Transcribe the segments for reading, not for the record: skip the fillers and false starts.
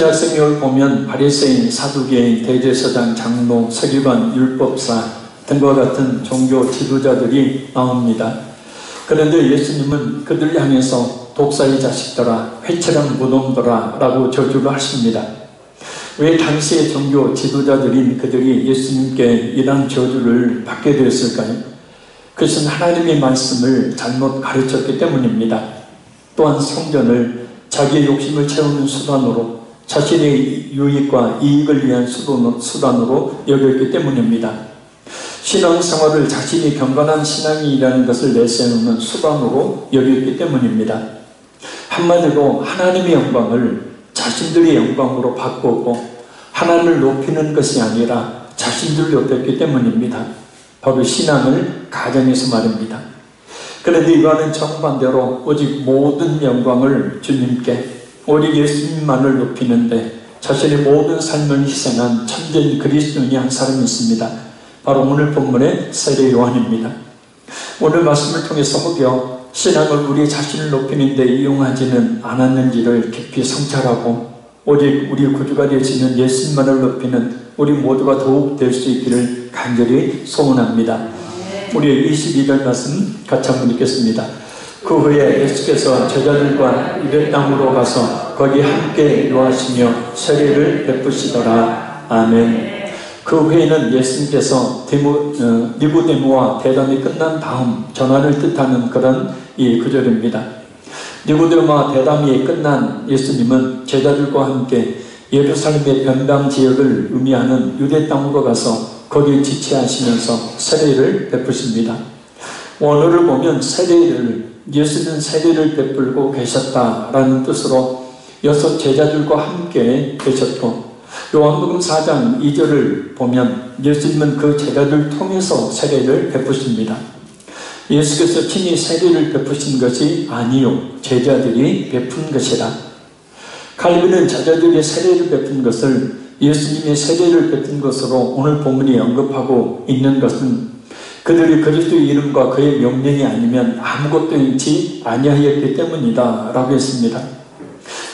신약성경을 보면 바리새인, 사두개인, 대제사장, 장로, 서기관, 율법사 등과 같은 종교 지도자들이 나옵니다. 그런데 예수님은 그들을 향해서 독사의 자식들아, 회칠한 무덤들아 라고 저주를 하십니다. 왜 당시의 종교 지도자들인 그들이 예수님께 이런 저주를 받게 되었을까요? 그것은 하나님의 말씀을 잘못 가르쳤기 때문입니다. 또한 성전을 자기의 욕심을 채우는 수단으로, 자신의 유익과 이익을 위한 수단으로 여겼기 때문입니다. 신앙생활을 자신이 경건한 신앙이라는 것을 내세우는 수단으로 여겼기 때문입니다. 한마디로 하나님의 영광을 자신들의 영광으로 바꾸고 하나님을 높이는 것이 아니라 자신들을 높였기 때문입니다. 바로 신앙을 가정에서 말입니다. 그런데 이와는 정반대로 오직 모든 영광을 주님께, 오직 예수님만을 높이는데 자신의 모든 삶을 희생한 참된 그리스도인이 한 사람이 있습니다. 바로 오늘 본문의 세례 요한입니다. 오늘 말씀을 통해서 혹여 신앙을 우리 자신을 높이는 데 이용하지는 않았는지를 깊이 성찰하고 오직 우리 구주가 되시는 예수님만을 높이는 우리 모두가 더욱 될 수 있기를 간절히 소원합니다. 우리 22절 말씀 같이 한번 읽겠습니다. 그 후에 예수께서 제자들과 유대 땅으로 가서 거기 함께 요하시며 세례를 베푸시더라. 아멘. 그 후에는 예수님께서 니고데모와 대담이 끝난 다음 전환을 뜻하는 그런 이 구절입니다. 니고데모와 대담이 끝난 예수님은 제자들과 함께 예루살렘의 변방 지역을 의미하는 유대 땅으로 가서 거기에 지체하시면서 세례를 베푸십니다. 원어를 보면 예수는 세례를 베풀고 계셨다라는 뜻으로 여섯 제자들과 함께 계셨고, 요한복음 4장 2절을 보면 예수님은 그 제자들을 통해서 세례를 베푸십니다. 예수께서 친히 세례를 베푸신 것이 아니요 제자들이 베푼 것이라. 칼빈은 제자들이 세례를 베푼 것을 예수님의 세례를 베푼 것으로 오늘 본문이 언급하고 있는 것은 그들이 그리스도의 이름과 그의 명령이 아니면 아무것도 행치 아니하였기 때문이다 라고 했습니다.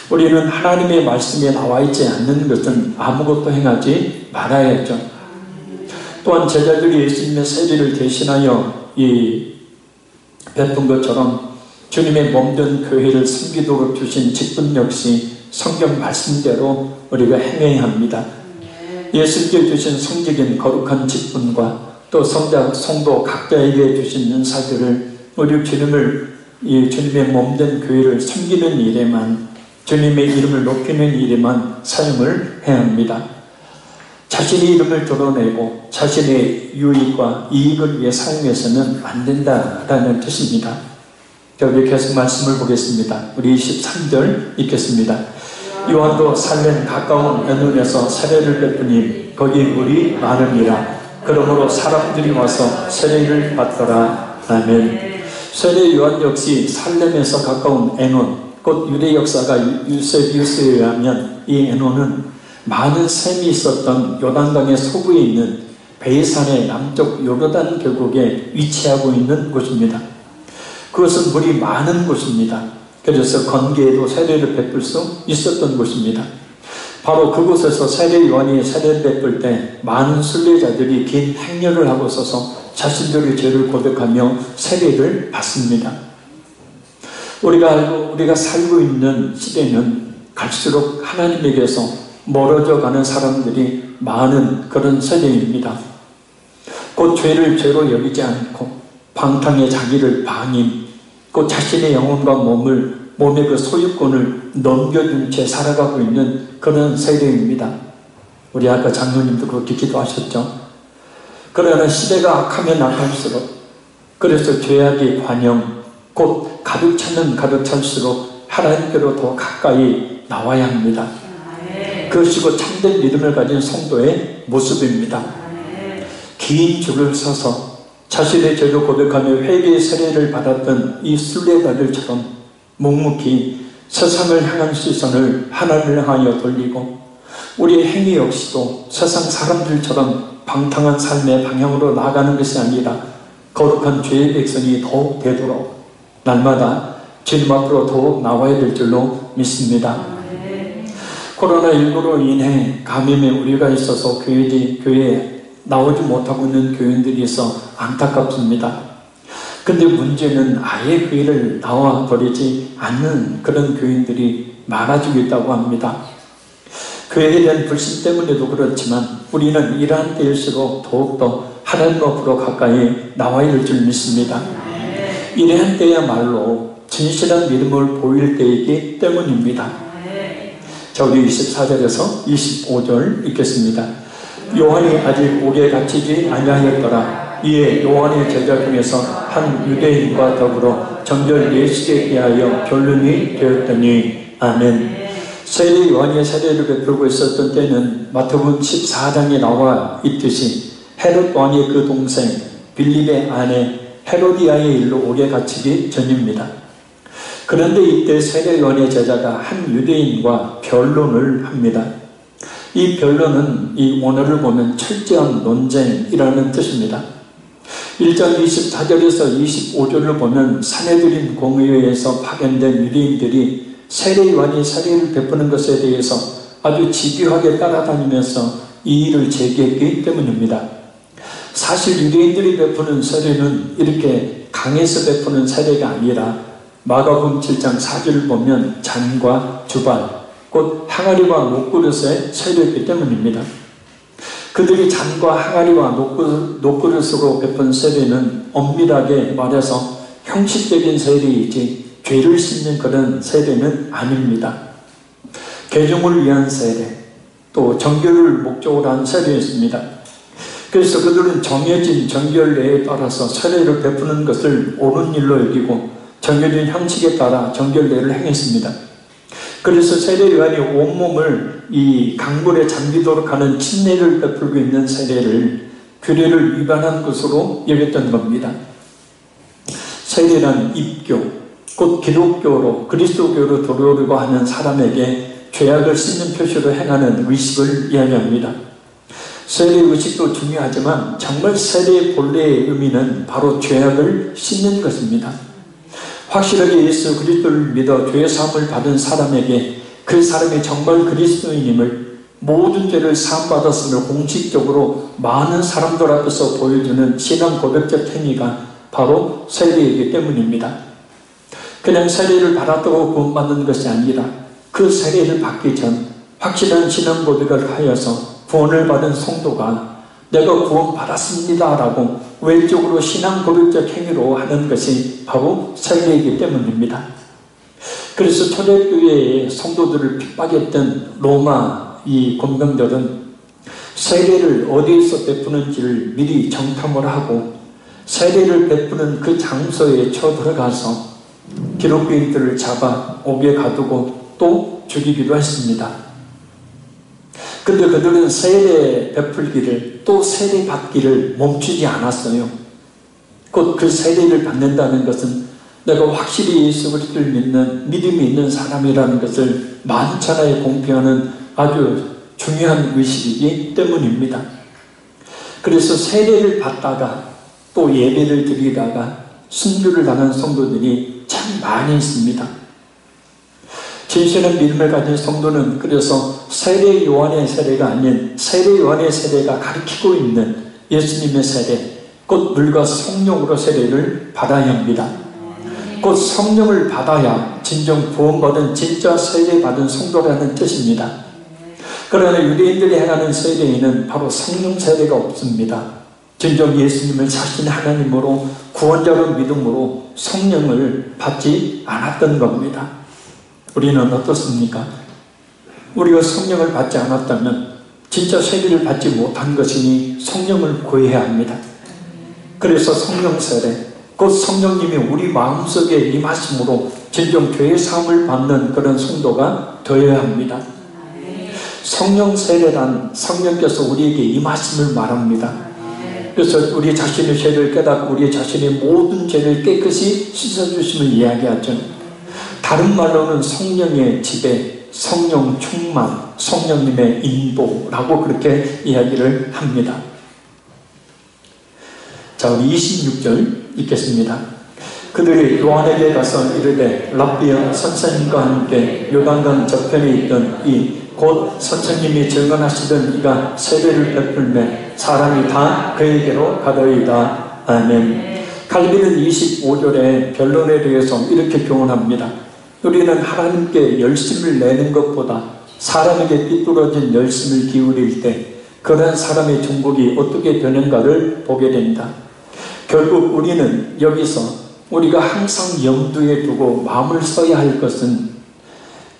우리는 하나님의 말씀에 나와 있지 않는 것은 아무것도 행하지 말아야죠. 또한 제자들이 예수님의 세례를 대신하여 베푼 것처럼 주님의 몸된 교회를 섬기도록 주신 직분 역시 성경 말씀대로 우리가 행해야 합니다. 예수님께 주신 성직인 거룩한 직분과 또 성도 각자에게 주신 은사들을 우리 주님의 몸된 교회를 섬기는 일에만, 주님의 이름을 높이는 일에만 사용을 해야 합니다. 자신의 이름을 드러내고 자신의 유익과 이익을 위해 사용해서는 안 된다라는 뜻입니다. 여기 계속 말씀을 보겠습니다. 우리 23절 읽겠습니다. 요한도 살렘 가까운 에논에서 세례를 베푸니 거기 물이 많음이라. 그러므로 사람들이 와서 세례를 받더라. 아멘. 세례 요한 역시 살렘에서 가까운 에논, 곧 유대 역사가 유세비우스에 의하면 이 에논은 많은 샘이 있었던 요단강의 서부에 있는 베이산의 남쪽 요르단 계곡에 위치하고 있는 곳입니다. 그것은 물이 많은 곳입니다. 그래서 건기에도 세례를 베풀 수 있었던 곳입니다. 바로 그곳에서 세례 요한이 세례를 베풀 때 많은 순례자들이 긴 행렬을 하고 서서 자신들의 죄를 고백하며 세례를 받습니다. 우리가 살고 있는 시대는 갈수록 하나님에게서 멀어져 가는 사람들이 많은 그런 세대입니다. 곧 죄를 죄로 여기지 않고 방탕에 자기를 방임, 곧 자신의 영혼과 몸의 그 소유권을 넘겨준 채 살아가고 있는 그런 세대입니다. 우리 아까 장로님도 그렇게 기도하셨죠. 그러나 시대가 악하면 악할수록, 그래서 죄악의 관영, 곧 가득 찰수록 하나님께로 더 가까이 나와야 합니다. 그것이 곧 참된 믿음을 가진 성도의 모습입니다. 긴 줄을 서서 자신의 죄를 고백하며 회개의 세례를 받았던 이 순례자들처럼 묵묵히 세상을 향한 시선을 하나님을 향하여 돌리고, 우리의 행위 역시도 세상 사람들처럼 방탕한 삶의 방향으로 나아가는 것이 아니라 거룩한 죄의 백성이 더욱 되도록 날마다 주님 앞으로 더욱 나와야 될 줄로 믿습니다. 코로나19로 인해 감염에 우려가 있어서 교회에 나오지 못하고 있는 교인들이 있어 안타깝습니다. 근데 문제는 아예 교회를 나와버리지 않는 그런 교인들이 많아지고 있다고 합니다. 교회에 대한 불신 때문에도 그렇지만 우리는 이러한 때일수록 더욱더 하나님 앞으로 가까이 나와야 할 줄 믿습니다. 이러한 때야말로 진실한 믿음을 보일 때이기 때문입니다. 자, 우리 24절에서 25절 읽겠습니다. 요한이 아직 옥에 갇히지 아니하였더라. 이에 요한의 제자 중에서 한 유대인과 더불어 정결 예식에 대하여 변론이 되었더니 아멘. 세례 요한의 세례를 베풀고 있었던 때는 마태복음 14장에 나와 있듯이 헤롯 왕의 그 동생 빌립의 아내 헤로디아의 일로 옥에 갇히기 전입니다. 그런데 이때 세례 요한의 제자가 한 유대인과 변론을 합니다. 이 변론은 이 원어를 보면 철저한 논쟁이라는 뜻입니다. 1장 24절에서 25절을 보면 사내들인 공의회에서 파견된 유대인들이 세례 요한이 세례를 베푸는 것에 대해서 아주 집요하게 따라다니면서 이의를 제기했기 때문입니다. 사실 유대인들이 베푸는 세례는 이렇게 강해서 베푸는 세례가 아니라 마가복음 7장 4절을 보면 잔과 주발, 곧 항아리와 녹그릇에 세례했기 때문입니다. 그들이 잔과 항아리와 녹그릇으로 베푼 세례는 엄밀하게 말해서 형식적인 세례이지 죄를 씻는 그런 세례는 아닙니다. 개종을 위한 세례, 또 정결을 목적으로 한 세례였습니다. 그래서 그들은 정해진 정결례에 따라서 세례를 베푸는 것을 옳은 일로 여기고 정해진 형식에 따라 정결례를 행했습니다. 그래서 세례 요한이 온몸을 이 강물에 잠기도록 하는 침례를 베풀고 있는 세례를 규례를 위반한 것으로 여겼던 겁니다. 세례란 입교, 곧 기독교로 그리스도교로 들어오려고 하는 사람에게 죄악을 씻는 표시로 행하는 의식을 이야기합니다. 세례 의식도 중요하지만 정말 세례의 본래의 의미는 바로 죄악을 씻는 것입니다. 확실하게 예수 그리스도를 믿어 죄 사함을 받은 사람에게 그 사람이 정말 그리스도인임을, 모든 죄를 사함받았음을 공식적으로 많은 사람들 앞에서 보여주는 신앙 고백적 행위가 바로 세례이기 때문입니다. 그냥 세례를 받았다고 구원받는 것이 아니라 그 세례를 받기 전 확실한 신앙 고백을 하여서 구원을 받은 성도가 내가 구원받았습니다 라고 외적으로 신앙 고백적 행위로 하는 것이 바로 세례이기 때문입니다. 그래서 초대교회의 성도들을 핍박했던 로마 이 공병들은 세례를 어디에서 베푸는지를 미리 정탐을 하고 세례를 베푸는 그 장소에 쳐들어가서 기독교인들을 잡아 옥에 가두고 또 죽이기도 했습니다. 근데 그들은 세례 베풀기를, 또 세례 받기를 멈추지 않았어요. 곧 그 세례를 받는다는 것은 내가 확실히 예수 그리스도를 믿는 믿음이 있는 사람이라는 것을 만천하에 공표하는 아주 중요한 의식이기 때문입니다. 그래서 세례를 받다가 또 예배를 드리다가 순교를 당한 성도들이 참 많이 있습니다. 진실한 믿음을 가진 성도는 그래서 세례 요한의 세례가 아닌 세례 요한의 세례가 가리키고 있는 예수님의 세례, 곧 물과 성령으로 세례를 받아야 합니다. 곧 성령을 받아야 진정 구원받은 진짜 세례받은 성도라는 뜻입니다. 그러나 유대인들이 행하는 세례에는 바로 성령 세례가 없습니다. 진정 예수님을 자신 하나님으로 구원자로 믿음으로 성령을 받지 않았던 겁니다. 우리는 어떻습니까? 우리가 성령을 받지 않았다면 진짜 세례를 받지 못한 것이니 성령을 구해야 합니다. 그래서 성령 세례, 곧 성령님이 우리 마음속에 임하심으로 진정 죄의 사함을 받는 그런 성도가 되어야 합니다. 성령 세례란 성령께서 우리에게 임하심을 말합니다. 그래서 우리 자신의 죄를 깨닫고 우리 자신의 모든 죄를 깨끗이 씻어주심을 이야기하죠. 다른 말로는 성령의 지배, 성령 충만, 성령님의 인도라고 그렇게 이야기를 합니다. 자, 우리 26절 읽겠습니다. 그들이 요한에게 가서 이르되 랍비여, 선생님과 함께 요단강 저편에 있던 이 곧 선생님이 증언하시던 이가 세례를 베풀매 사람이 다 그에게로 가더이다. 아멘. 칼빈은 25절에 변론에 대해서 이렇게 교훈합니다. 우리는 하나님께 열심을 내는 것보다 사람에게 삐뚤어진 열심을 기울일 때 그러한 사람의 종국이 어떻게 되는가를 보게 된다. 결국 우리는 여기서 우리가 항상 염두에 두고 마음을 써야 할 것은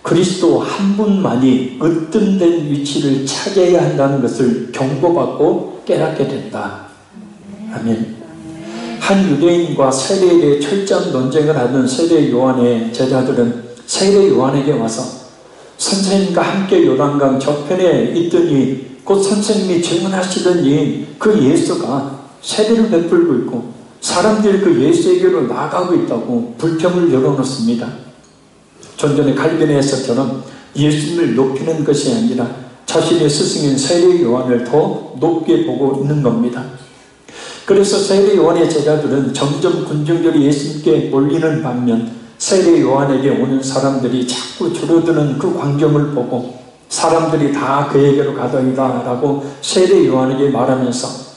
그리스도 한 분만이 으뜸된 위치를 차지해야 한다는 것을 경고받고 깨닫게 된다. 아멘. 한 유대인과 세례에 대해 철저한 논쟁을 하던 세례 요한의 제자들은 세례 요한에게 와서 선생님과 함께 요단강 저편에 있더니 곧 선생님이 증언하시더니 그 예수가 세례를 베풀고 있고 사람들이 그 예수에게로 나가고 있다고 불평을 열어놓습니다. 전전에 칼빈의 해석처럼 예수님을 높이는 것이 아니라 자신의 스승인 세례 요한을 더 높게 보고 있는 겁니다. 그래서 세례 요한의 제자들은 점점 군중들이 예수님께 몰리는 반면 세례 요한에게 오는 사람들이 자꾸 줄어드는 그 광경을 보고 사람들이 다 그에게로 가더이다 라고 세례 요한에게 말하면서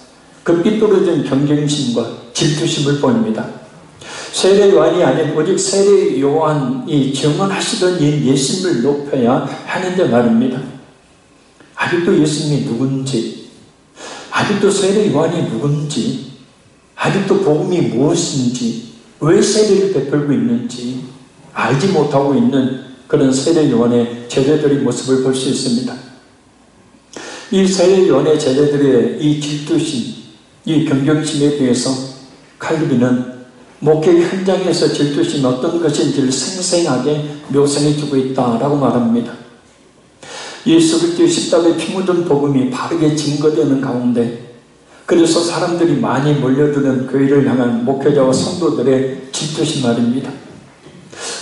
그 삐뚤어진 경쟁심과 질투심을 보입니다. 세례 요한이 아닌 오직 세례 요한이 증언하시던 예수님을 높여야 하는데 말입니다. 아직도 예수님이 누군지, 아직도 세례 요한이 누군지, 아직도 복음이 무엇인지, 왜 세례를 베풀고 있는지 알지 못하고 있는 그런 세례 요한의 제자들의 모습을 볼 수 있습니다. 이 세례 요한의 제자들의 이 질투심, 이 경쟁심에 대해서 칼빈은 목회 현장에서 질투심이 어떤 것인지를 생생하게 묘사해주고 있다라고 말합니다. 예수 그리스도의 십자가에 피 묻은 복음이 바르게 증거되는 가운데 그래서 사람들이 많이 몰려드는 교회를 향한 목회자와 성도들의 질투심 말입니다.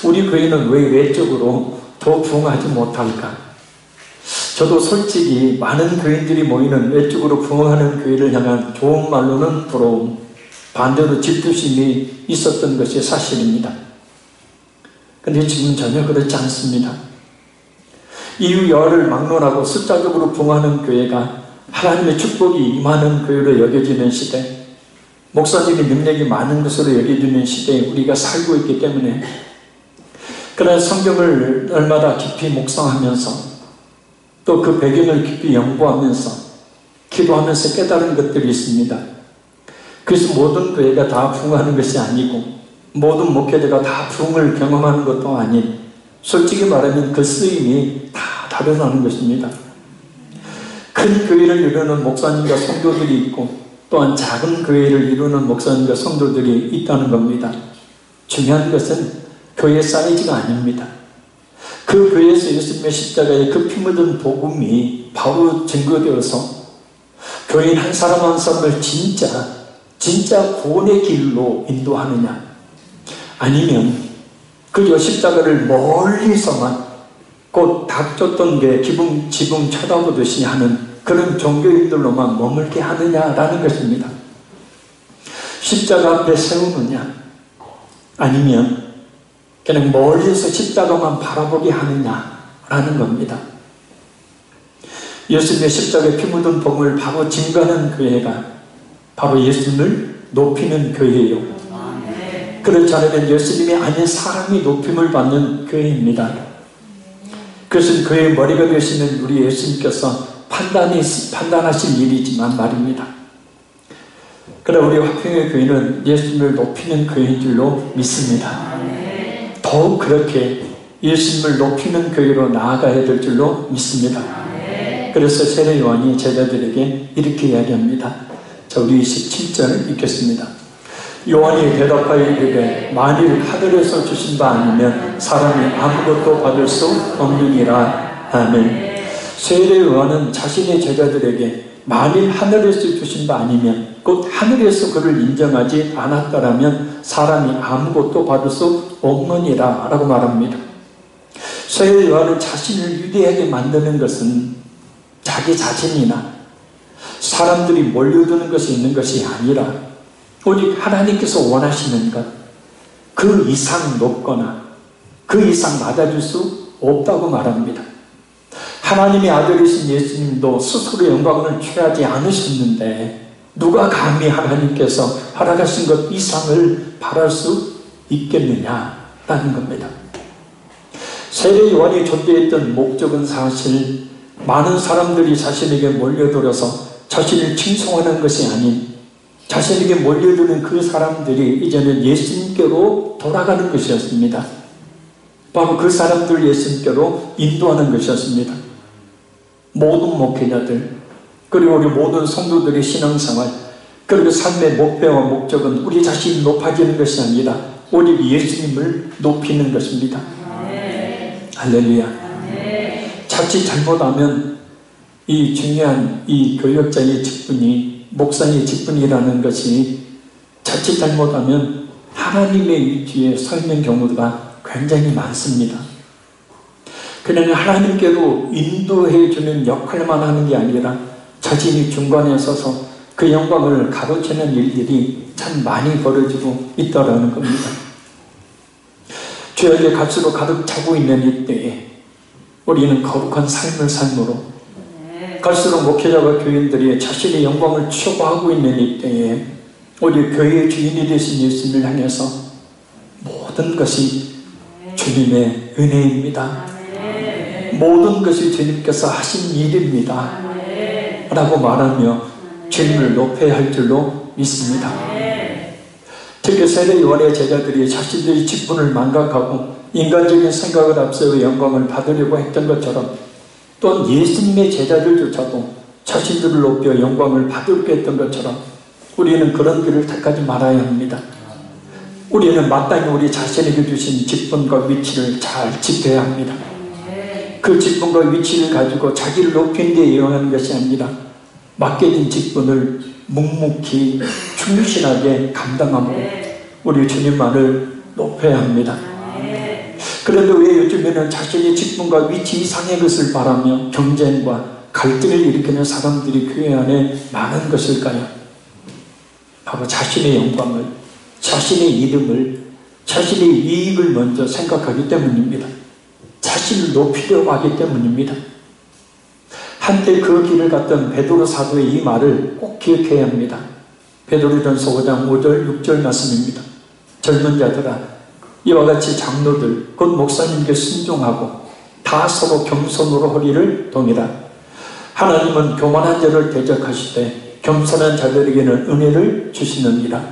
우리 교회는 왜 외적으로 더 부흥하지 못할까? 저도 솔직히 많은 교인들이 모이는 외적으로 부흥하는 교회를 향한 좋은 말로는 부러움, 반대로 질투심이 있었던 것이 사실입니다. 그런데 지금 전혀 그렇지 않습니다. 이유 여하를 막론하고 숫자적으로 부흥하는 교회가 하나님의 축복이 임하는 교회로 여겨지는 시대, 목사님의 능력이 많은 것으로 여겨지는 시대에 우리가 살고 있기 때문에 그런 성경을 얼마나 깊이 묵상하면서 또 그 배경을 깊이 연구하면서 기도하면서 깨달은 것들이 있습니다. 그래서 모든 교회가 다 부흥하는 것이 아니고 모든 목회자가 다 부흥을 경험하는 것도 아닌 솔직히 말하면 그 쓰임이 다 다르다는 것입니다. 큰 교회를 이루는 목사님과 성도들이 있고 또한 작은 교회를 이루는 목사님과 성도들이 있다는 겁니다. 중요한 것은 교회 사이즈가 아닙니다. 그 교회에서 예수님의 십자가에 그 피 묻은 복음이 바로 증거되어서 교인 한 사람 한 사람을 진짜 구원의 길로 인도하느냐, 아니면 그저 십자가를 멀리서만 곧 닥쳤던 게 지붕 쳐다보듯이 하는 그런 종교인들로만 머물게 하느냐라는 것입니다. 십자가 앞에 세우느냐, 아니면 그냥 멀리서 십자가만 바라보게 하느냐라는 겁니다. 예수님의 십자가에 피 묻은 복음을 바로 증거하는 교회가 바로 예수님을 높이는 교회예요. 그렇지 않으면 예수님이 아닌 사람이 높임을 받는 교회입니다. 그것은 교회의 머리가 되시는 우리 예수님께서 판단하신 일이지만 말입니다. 그러나 우리 화평의 교회는 예수님을 높이는 교회인 줄로 믿습니다. 더욱 그렇게 예수님을 높이는 교회로 나아가야 될 줄로 믿습니다. 그래서 세례 요한이 제자들에게 이렇게 이야기합니다. 자, 우리 17절 읽겠습니다. 요한이 대답하여 이르되 만일 하늘에서 주신 바 아니면 사람이 아무것도 받을 수 없느니라. 아멘. 세례 요한은 자신의 제자들에게 만일 하늘에서 주신 바 아니면 곧 하늘에서 그를 인정하지 않았다라면 사람이 아무것도 받을 수 없느니라 라고 말합니다. 세례 요한은 자신을 위대하게 만드는 것은 자기 자신이나 사람들이 몰려드는 것이 있는 것이 아니라 오직 하나님께서 원하시는 것, 그 이상 높거나 그 이상 낮아질 수 없다고 말합니다. 하나님의 아들이신 예수님도 스스로 영광을 취하지 않으셨는데 누가 감히 하나님께서 허락하신 것 이상을 바랄 수 있겠느냐라는 겁니다. 세례 요한이 존재했던 목적은 사실 많은 사람들이 자신에게 몰려들어서 자신을 칭송하는 것이 아닌 자신에게 몰려드는 그 사람들이 이제는 예수님께로 돌아가는 것이었습니다. 바로 그 사람들 예수님께로 인도하는 것이었습니다. 모든 목회자들 그리고 우리 모든 성도들의 신앙생활 그리고 삶의 목표와 목적은 우리 자신이 높아지는 것이 아니라 오직 예수님을 높이는 것입니다. 할렐루야. 자칫 잘못하면 이 중요한 이 교역자의 직분이 목사의 직분이라는 것이 자칫 잘못하면 하나님의 위치에 서 있는 경우가 굉장히 많습니다. 그냥 하나님께로 인도해 주는 역할만 하는 게 아니라 자신이 중간에 서서 그 영광을 가로채는 일들이 참 많이 벌어지고 있다는 겁니다. 죄악의 값으로 가득 차고 있는 이때에 우리는 거룩한 삶을 삶으로 갈수록 목회자와 교인들이 자신의 영광을 추구하고 있는 이때에 우리 교회의 주인이 되신 예수님을 향해서 모든 것이 주님의 은혜입니다. 모든 것이 주님께서 하신 일입니다. 라고 말하며 주님을 높여야 할 줄로 믿습니다. 특히 세례 요한의 제자들이 자신들의 직분을 망각하고 인간적인 생각을 앞세워 영광을 받으려고 했던 것처럼 또한 예수님의 제자들조차도 자신들을 높여 영광을 받으려고 했던 것처럼 우리는 그런 길을 택하지 말아야 합니다. 우리는 마땅히 우리 자신에게 주신 직분과 위치를 잘 지켜야 합니다. 그 직분과 위치를 가지고 자기를 높이는 데 이용하는 것이 아니라 맡겨진 직분을 묵묵히 충실하게 감당함으로 우리 주님만을 높여야 합니다. 그런데 왜 요즘에는 자신의 직분과 위치 이상의 것을 바라며 경쟁과 갈등을 일으키는 사람들이 교회 안에 많은 것일까요? 바로 자신의 영광을, 자신의 이름을, 자신의 이익을 먼저 생각하기 때문입니다. 자신을 높이려고 하기 때문입니다. 한때 그 길을 갔던 베드로 사도의 이 말을 꼭 기억해야 합니다. 베드로전서 5장 5절 6절 말씀입니다. 젊은 자들아 이와 같이 장로들 곧 목사님께 순종하고 다 서로 겸손으로 허리를 동이라. 하나님은 교만한 자를 대적하시되 겸손한 자들에게는 은혜를 주시느니라.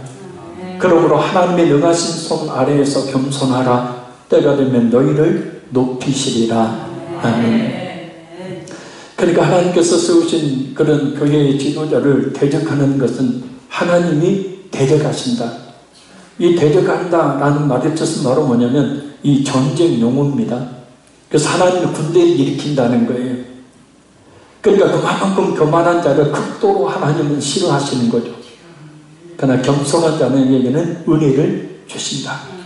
그러므로 하나님의 능하신 손 아래에서 겸손하라. 때가 되면 너희를 높이시리라. 아멘. 그러니까 하나님께서 세우신 그런 교회의 지도자를 대적하는 것은 하나님이 대적하신다. 이 대적한다라는 말의 뜻은 바로 뭐냐면 이 전쟁 용어입니다. 그래서 하나님이 군대를 일으킨다는 거예요. 그러니까 그만큼 교만한 자를 극도로 하나님은 싫어하시는 거죠. 그러나 겸손한 자에게는 은혜를 주신다.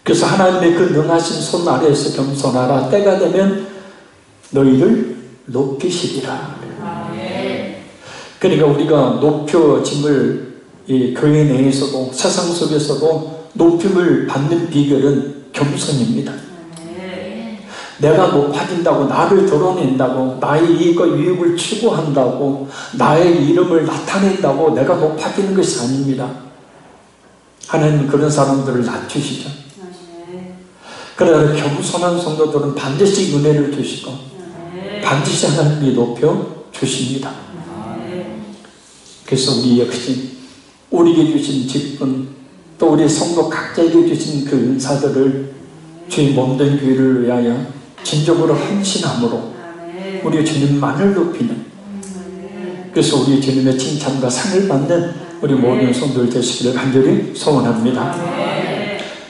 그래서 하나님의 그 능하신 손 아래에서 겸손하라. 때가 되면 너희를 높이시리라. 그러니까 우리가 높여짐을 이 교회 내에서도 세상 속에서도 높임을 받는 비결은 겸손입니다. 내가 높아진다고, 나를 드러낸다고, 나의 이익과 유익을 추구한다고, 나의 이름을 나타낸다고 내가 높아지는 것이 아닙니다. 하나님은 그런 사람들을 낮추시죠. 그러나 겸손한 성도들은 반드시 은혜를 주시고 반드시 하나님이 높여 주십니다. 그래서 우리 역시 우리에게 주신 직분 또 우리 성도 각자에게 주신 그 은사들을 주의 몸된 교회를 위하여 진정으로 헌신함으로 우리 주님만을 높이는, 그래서 우리 주님의 칭찬과 상을 받는 우리 모든 성도들 되시기를 간절히 소원합니다.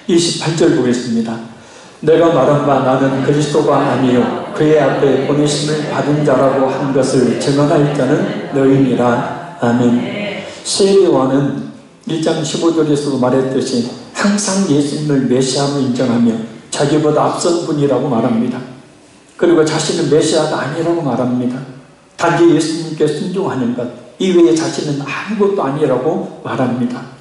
28절 보겠습니다. 내가 말한 바 나는 그리스도가 아니요 그의 앞에 보내심을 받은 자라고 한 것을 증언할 자는 너희니라. 아멘. 세례 요한은 1장 15절에서도 말했듯이 항상 예수님을 메시아로 인정하며 자기보다 앞선 분이라고 말합니다. 그리고 자신은 메시아가 아니라고 말합니다. 단지 예수님께 순종하는 것 이외에 자신은 아무것도 아니라고 말합니다.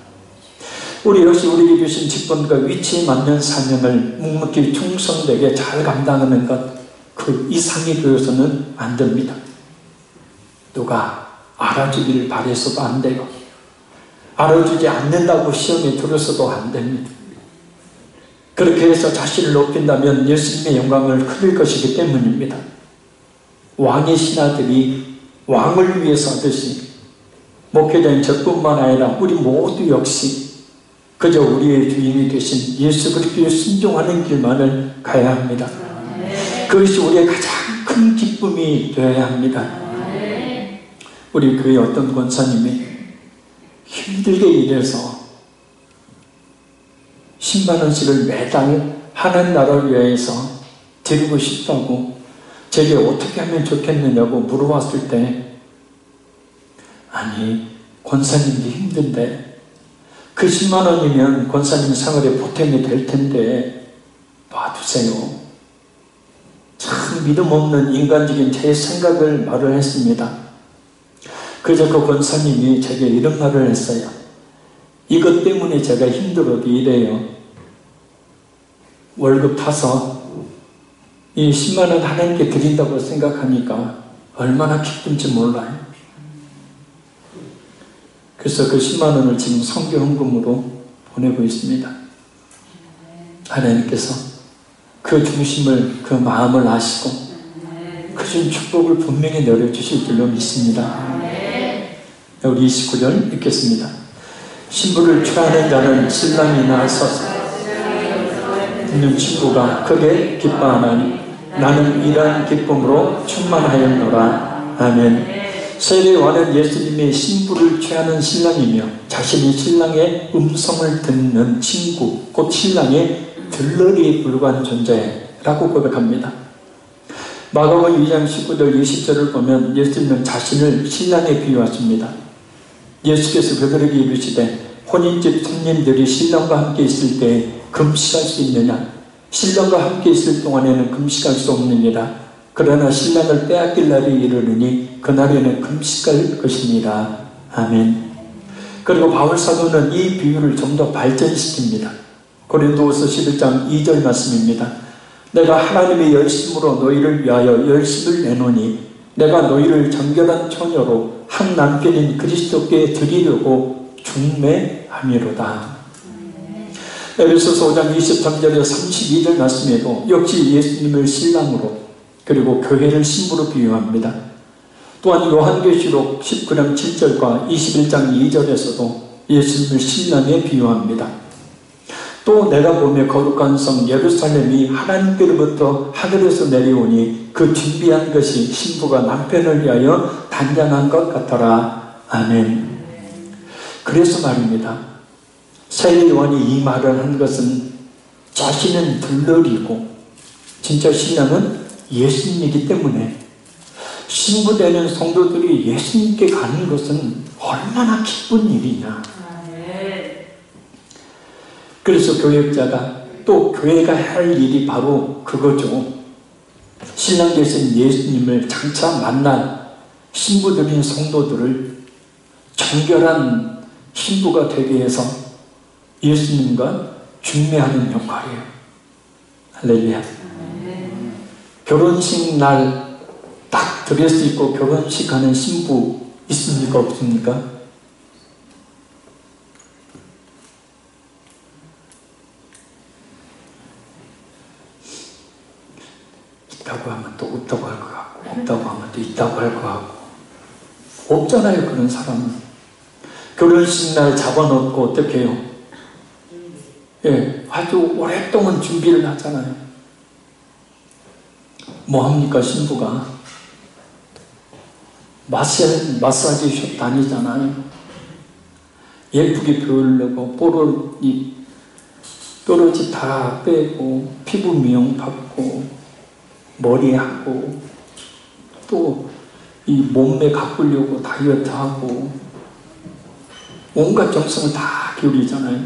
우리 역시 우리에게 주신 직분과 위치에 맞는 사명을 묵묵히 충성되게 잘 감당하는 것, 그 이상이 되어서는 안 됩니다. 누가 알아주기를 바라서도 안 돼요. 알아주지 않는다고 시험에 들어서도 안 됩니다. 그렇게 해서 자신을 높인다면 예수님의 영광을 흘릴 것이기 때문입니다. 왕의 신하들이 왕을 위해서 하듯이 목회자인 저뿐만 아니라 우리 모두 역시 그저 우리의 주인이 되신 예수 그리스도에 순종하는 길만을 가야 합니다. 그것이 우리의 가장 큰 기쁨이 되어야 합니다. 우리 교회 어떤 권사님이 힘들게 일해서 10만 원씩을 매달 하는 나라를 위해서 드리고 싶다고 제게 어떻게 하면 좋겠느냐고 물어봤을 때, 아니 권사님도 힘든데 그 10만 원이면 권사님 생활에 보탬이 될 텐데 놔두세요. 참 믿음 없는 인간적인 제 생각을 말을 했습니다. 그래서 그 권사님이 제게 이런 말을 했어요. 이것 때문에 제가 힘들어도 이래요. 월급 타서 이 10만 원 하나님께 드린다고 생각하니까 얼마나 기쁜지 몰라요. 그래서 그 10만 원을 지금 선교 헌금으로 보내고 있습니다. 하나님께서 그 중심을, 그 마음을 아시고 그 준 축복을 분명히 내려주실 줄로 믿습니다. 우리 29절 읽겠습니다. 신부를 취하는 자는 신랑이 나서서 있는 친구가 크게 기뻐하나니 나는 이러한 기쁨으로 충만하였노라. 아멘. 세례요한은 예수님의 신부를 취하는 신랑이며 자신이 신랑의 음성을 듣는 친구, 곧 신랑의 들러리에 불과한 존재라고 고백합니다. 마가복음 2장 19절 20절을 보면 예수님은 자신을 신랑에 비유하십니다. 예수께서 그들에게 이르시되 혼인집 손님들이 신랑과 함께 있을 때 금식할 수 있느냐? 신랑과 함께 있을 동안에는 금식할 수 없느니라. 그러나 신랑을 빼앗길 날이 이르르니 그날에는 금식할 것이니라. 아멘. 그리고 바울 사도는 이 비유를 좀 더 발전시킵니다. 고린도후서 11장 2절 말씀입니다. 내가 하나님의 열심으로 너희를 위하여 열심을 내노니 내가 너희를 정결한 처녀로 한 남편인 그리스도께 드리려고 중매함이로다. 에베소서 5장 23절에서 32절 말씀에도 역시 예수님을 신랑으로 그리고 교회를 신부로 비유합니다. 또한 요한계시록 19장 7절과 21장 2절에서도 예수님을 신랑에 비유합니다. 또 내가 보며 거룩한 성 예루살렘이 하나님께로부터 하늘에서 내려오니 그 준비한 것이 신부가 남편을 위하여 단장한 것 같더라. 아멘. 그래서 말입니다. 세례요한이 이 말을 한 것은 자신은 들러리고 진짜 신랑은 예수님이기 때문에 신부되는 성도들이 예수님께 가는 것은 얼마나 기쁜 일이냐. 그래서 교역자가 또 교회가 할 일이 바로 그거죠. 신랑 되신 예수님을 장차 만난 신부들인 성도들을 정결한 신부가 되게 해서 예수님과 중매하는 역할이에요. 할렐루야. 결혼식 날 딱 드레스 입고 결혼식 하는 신부 있습니까? 없습니까? 있다고 하면 또 없다고 할 것 같고, 없다고 하면 또 있다고 할 것 같고. 없잖아요, 그런 사람은. 결혼식 날 잡아놓고 어떻게 해요? 예, 아주 오랫동안 준비를 하잖아요. 뭐 합니까, 신부가? 마사지 숍 다니잖아요. 예쁘게 보이려고 뾰루지 다 빼고 피부 미용 받고 머리하고 또 이 몸매 가꾸려고 다이어트하고 온갖 정성을 다 기울이잖아요.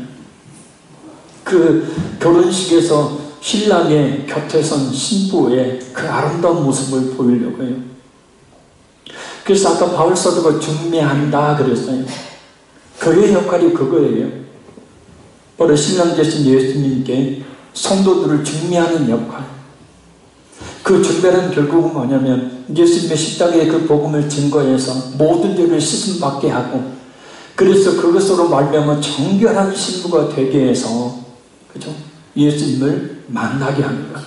그 결혼식에서 신랑의 곁에 선 신부의 그 아름다운 모습을 보이려고 해요. 그래서 아까 바울 사도가 중매한다 그랬어요. 교회의 역할이 그거예요. 바로 신랑 되신 예수님께 성도들을 중매하는 역할. 그 중배는 결국은 뭐냐면 예수님의 십자가의 그 복음을 증거해서 모든 죄를 씻음받게 하고, 그래서 그것으로 말미암아 정결한 신부가 되게 해서, 그죠? 예수님을 만나게 합니다.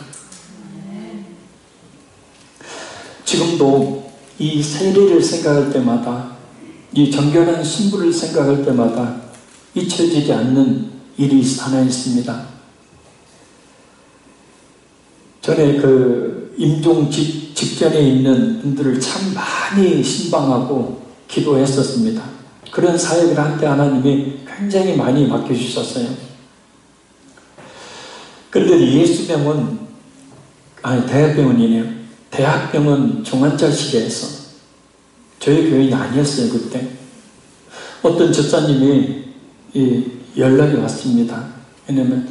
지금도 이 세례를 생각할 때마다, 이 정결한 신부를 생각할 때마다 잊혀지지 않는 일이 하나 있습니다. 전에 그 임종 직전에 있는 분들을 참 많이 신방하고 기도했었습니다. 그런 사역을 한때 하나님이 굉장히 많이 맡겨주셨어요. 그런데 예수병원, 대학병원이네요. 대학병원 종환자실에서, 저희 교인이 아니었어요 그때, 어떤 집사님이 연락이 왔습니다. 왜냐면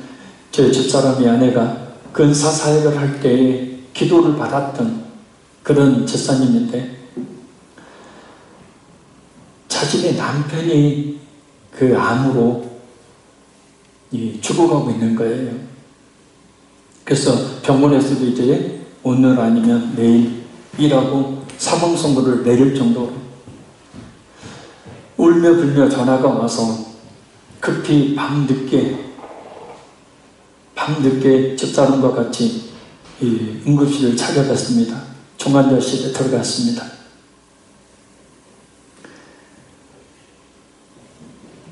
저희 집사람의 아내가 근사 사역을 할 때에 기도를 받았던 그런 집사님인데, 자신의 남편이 그 암으로 죽어가고 있는 거예요. 그래서 병원에서도 이제 오늘 아니면 내일이라고 사망 선고를 내릴 정도로 울며 불며 전화가 와서 급히 밤늦게 집사람과 같이 응급실을 찾아갔습니다. 종환자실에 들어갔습니다.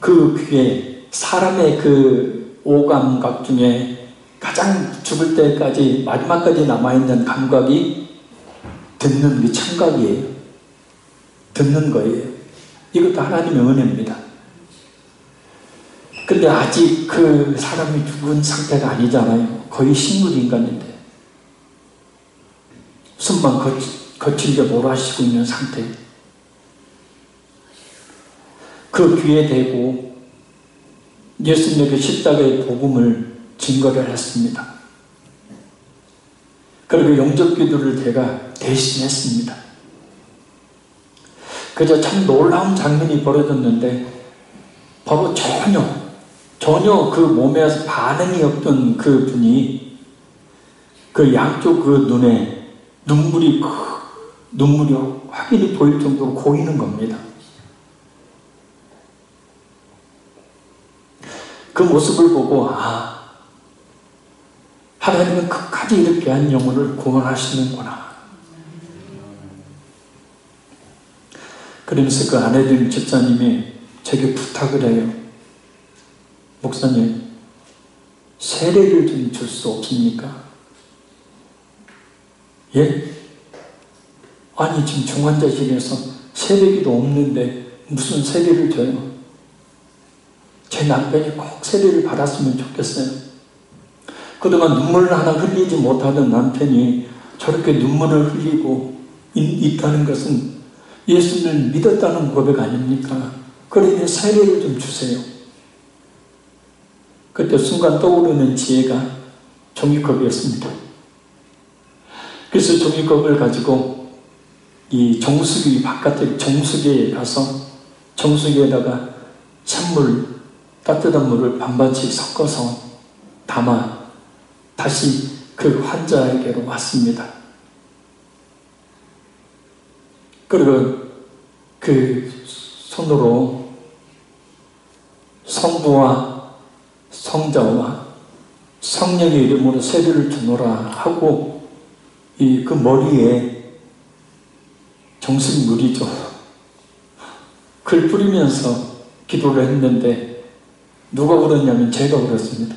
그 귀에 사람의 그 오감각 중에 가장 죽을 때까지 마지막까지 남아있는 감각이 듣는 그 청각이에요. 듣는 거예요. 이것도 하나님의 은혜입니다. 근데 아직 그 사람이 죽은 상태가 아니잖아요. 거의 식물인간인데 숨만 거칠게 몰아쉬고 있는 상태. 그 귀에 대고 예수님의 그 십자가의 복음을 증거를 했습니다. 그리고 영접 기도를 제가 대신했습니다. 그저 참 놀라운 장면이 벌어졌는데, 바로 전혀 그 몸에서 반응이 없던 그 분이 그 양쪽 그 눈에 눈물이 확연히 보일 정도로 고이는 겁니다. 그 모습을 보고, 하나님은 끝까지 이렇게 한 영혼을 구원하시는구나. 그러면서 그 아내된 집사님이 제게 부탁을 해요. 목사님, 세례를 좀 줄 수 없습니까? 예? 아니 지금 중환자실에서 세례기도 없는데 무슨 세례를 줘요? 제 남편이 꼭 세례를 받았으면 좋겠어요. 그동안 눈물을 하나 흘리지 못하던 남편이 저렇게 눈물을 흘리고 있다는 것은 예수님을 믿었다는 고백 아닙니까? 그러니 세례를 좀 주세요. 그때 순간 떠오르는 지혜가 종이컵이었습니다. 그래서 종이컵을 가지고 이 정수기 바깥에 정수기에 가서 정수기에다가 찬물, 따뜻한 물을 반반씩 섞어서 담아 다시 그 환자에게로 왔습니다. 그리고 그 손으로 성부와 성자와 성령의 이름으로 세례를 주노라 하고 그 머리에 정수기 물이죠. 그걸 뿌리면서 기도를 했는데 누가 울었냐면 제가 울었습니다.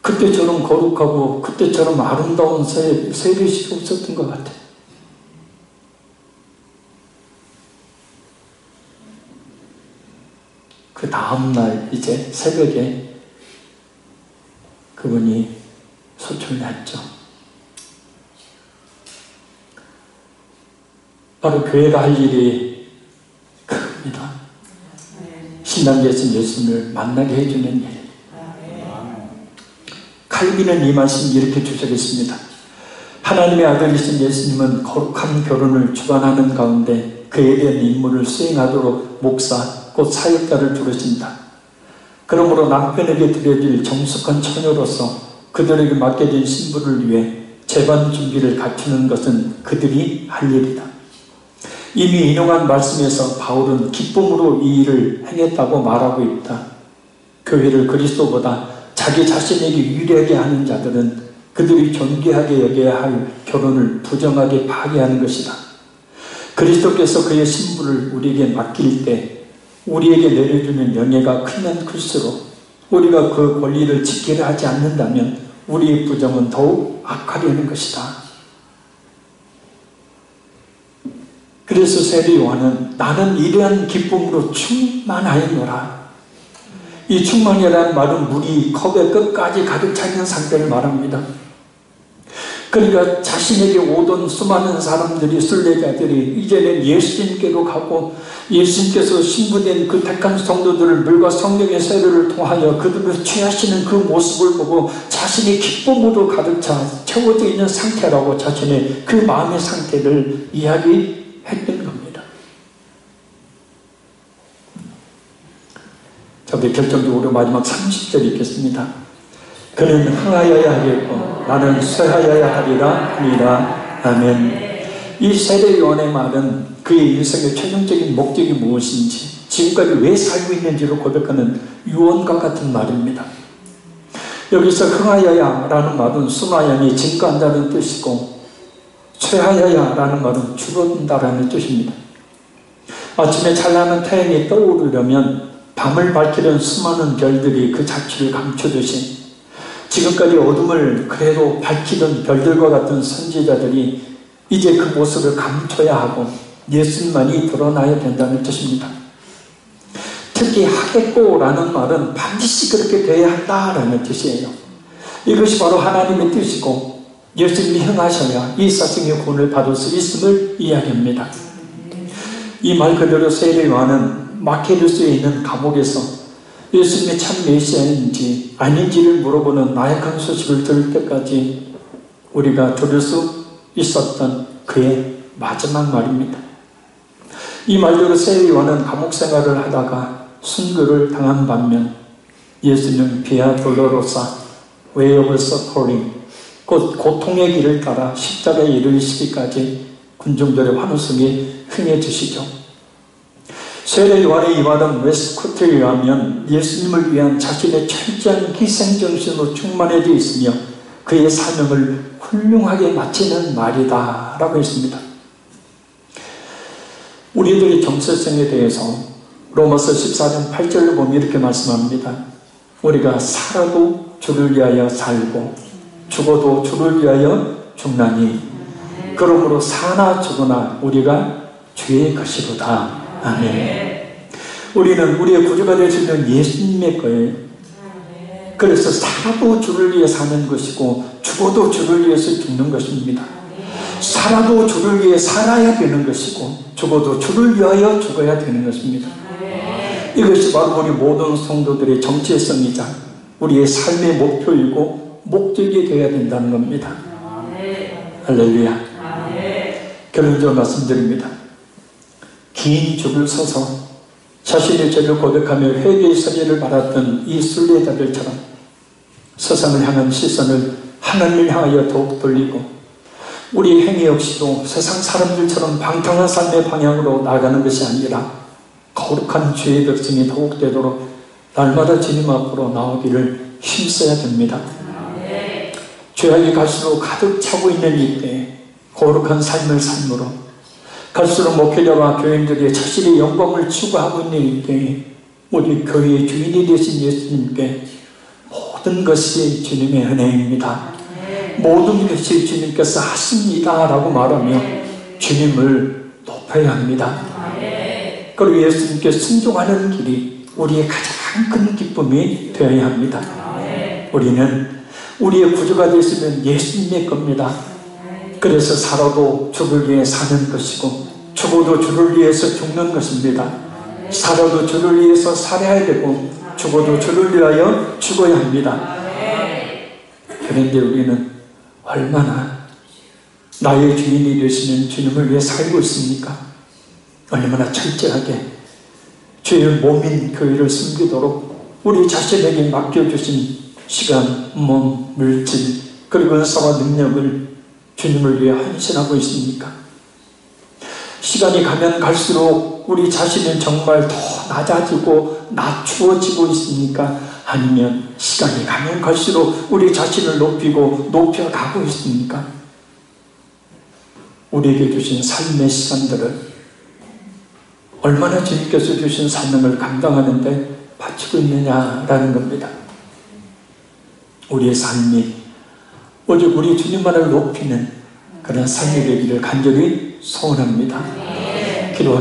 그때처럼 거룩하고 그때처럼 아름다운 세례식이 없었던 것 같아요. 그 다음날 이제 새벽에 그분이 소출났죠. 바로 교회가 할 일이 큽니다. 신앙계신 예수님을 만나게 해주는 일. 칼빈은 이 말씀 이렇게 주장했습니다. 하나님의 아들이신 예수님은 거룩한 결혼을 주관하는 가운데 그에 대한 임무를 수행하도록 목사, 곧 사역자를 부르신다. 그러므로 남편에게 드려질 정숙한 처녀로서 그들에게 맡겨진 신부를 위해 재반 준비를 갖추는 것은 그들이 할 일이다. 이미 인용한 말씀에서 바울은 기쁨으로 이 일을 행했다고 말하고 있다. 교회를 그리스도보다 자기 자신에게 유리하게 하는 자들은 그들이 존귀하게 여겨야 할 결혼을 부정하게 파괴하는 것이다. 그리스도께서 그의 신부를 우리에게 맡길 때 우리에게 내려주는 명예가 크면 클수록 우리가 그 권리를 지키려 하지 않는다면 우리의 부정은 더욱 악화되는 것이다. 그래서 세례 요한은 나는 이러한 기쁨으로 충만하였노라. 이 충만이라는 말은 물이 컵의 끝까지 가득 차 있는 상태를 말합니다. 그러니까 자신에게 오던 수많은 사람들이, 순례자들이 이제는 예수님께로 가고 예수님께서 신부된 그 택한 성도들을 물과 성령의 세례를 통하여 그들을 취하시는 그 모습을 보고 자신이 기쁨으로 가득 차 채워져 있는 상태라고 자신의 그 마음의 상태를 이야기했던 겁니다. 자, 우리 결정적으로 마지막 30절 읽겠습니다. 그는 흥하여야 하겠고 나는 쇠하여야 하리라 하니라. 아멘. 이 세례 요한의 말은 그의 인생의 최종적인 목적이 무엇인지, 지금까지 왜 살고 있는지를 고백하는 유언과 같은 말입니다. 여기서 흥하여야 라는 말은 순화양이 증가한다는 뜻이고, 쇠하여야 라는 말은 줄어든다라는 뜻입니다. 아침에 찬란한 태양이 떠오르려면 밤을 밝히는 수많은 별들이 그 자취를 감추듯이 지금까지 어둠을 그래도 밝히던 별들과 같은 선지자들이 이제 그 모습을 감춰야 하고 예수님만이 드러나야 된다는 뜻입니다. 특히 하겠고라는 말은 반드시 그렇게 되어야 한다라는 뜻이에요. 이것이 바로 하나님의 뜻이고 예수님이 행하셔야 이 사생의 구원을 받을 수 있음을 이야기합니다. 이 말 그대로 세례 요한은 마케르스에 있는 감옥에서 예수님이 참 메시아인지 아닌지를 물어보는 나약한 소식을 들을 때까지 우리가 들을 수 있었던 그의 마지막 말입니다. 이 말대로 세례 요한은 감옥 생활을 하다가 순교를 당한 반면 예수님은 비아 돌로로사 웨이 오브 서퍼링, 곧 고통의 길을 따라 십자가에 이르시기까지 군중들의 환호성이 흥해지시죠. 세례 요한의 이 말은 웨스코트에 의하면 예수님을 위한 자신의 철저한 희생정신으로 충만해져 있으며 그의 사명을 훌륭하게 마치는 말이다 라고 했습니다. 우리들의 정체성에 대해서 로마서 14장 8절을 보면 이렇게 말씀합니다. 우리가 살아도 주를 위하여 살고 죽어도 주를 위하여 죽나니 그러므로 사나 죽으나 우리가 주의 것이로다. 아멘. 우리는 우리의 구주가 되시는 예수님의 거예요. 그래서 살아도 주를 위해 사는 것이고 죽어도 주를 위해서 죽는 것입니다. 살아도 주를 위해 살아야 되는 것이고 죽어도 주를 위하여 죽어야 되는 것입니다. 이것이 바로 우리 모든 성도들의 정체성이자 우리의 삶의 목표이고 목적이 되어야 된다는 겁니다. 할렐루야. 결론적으로 말씀드립니다. 긴 줄을 서서 자신의 죄를 고백하며 회개의 서리를 말았던 이 순례자들처럼 세상을 향한 시선을 하나님을 향하여 더욱 돌리고 우리의 행위 역시도 세상 사람들처럼 방탕한 삶의 방향으로 나가는 것이 아니라 거룩한 주의 백성이 더욱 되도록 날마다 주님 앞으로 나오기를 힘써야 됩니다. 죄악이 갈수록 가득 차고 있는 이때에 거룩한 삶을 삶으로 갈수록 목회자와 교인들이 자신의 영광을 추구하고 있는 이때에 우리 교회의 주인이 되신 예수님께 모든 것이 주님의 은혜입니다. 모든 것이 주님께서 하십니다 라고 말하며 주님을 높여야 합니다. 그리고 예수님께 순종하는 길이 우리의 가장 큰 기쁨이 되어야 합니다. 우리는 우리의 구주가 되시는 예수님의 겁니다. 그래서 살아도 주를 위해 사는 것이고 죽어도 주를 위해서 죽는 것입니다. 살아도 주를 위해서 살아야 되고 죽어도 주를 위하여 죽어야 합니다. 그런데 우리는 얼마나 나의 주인이 되시는 주님을 위해 살고 있습니까? 얼마나 철저하게 주의 몸인 교회를 섬기도록 우리 자신에게 맡겨주신 시간, 몸, 물질, 그리고 은사와 능력을 주님을 위해 헌신하고 있습니까? 시간이 가면 갈수록 우리 자신은 정말 더 낮아지고 낮추어지고 있습니까? 아니면 시간이 가면 갈수록 우리 자신을 높이고 높여가고 있습니까? 우리에게 주신 삶의 시간들을 얼마나 주님께서 주신 사명을 감당하는데 바치고 있느냐라는 겁니다. 우리의 삶이 오직 우리 주님만을 높이는 그런 삶이 되기를 간절히 소원합니다. 기도하겠습니다.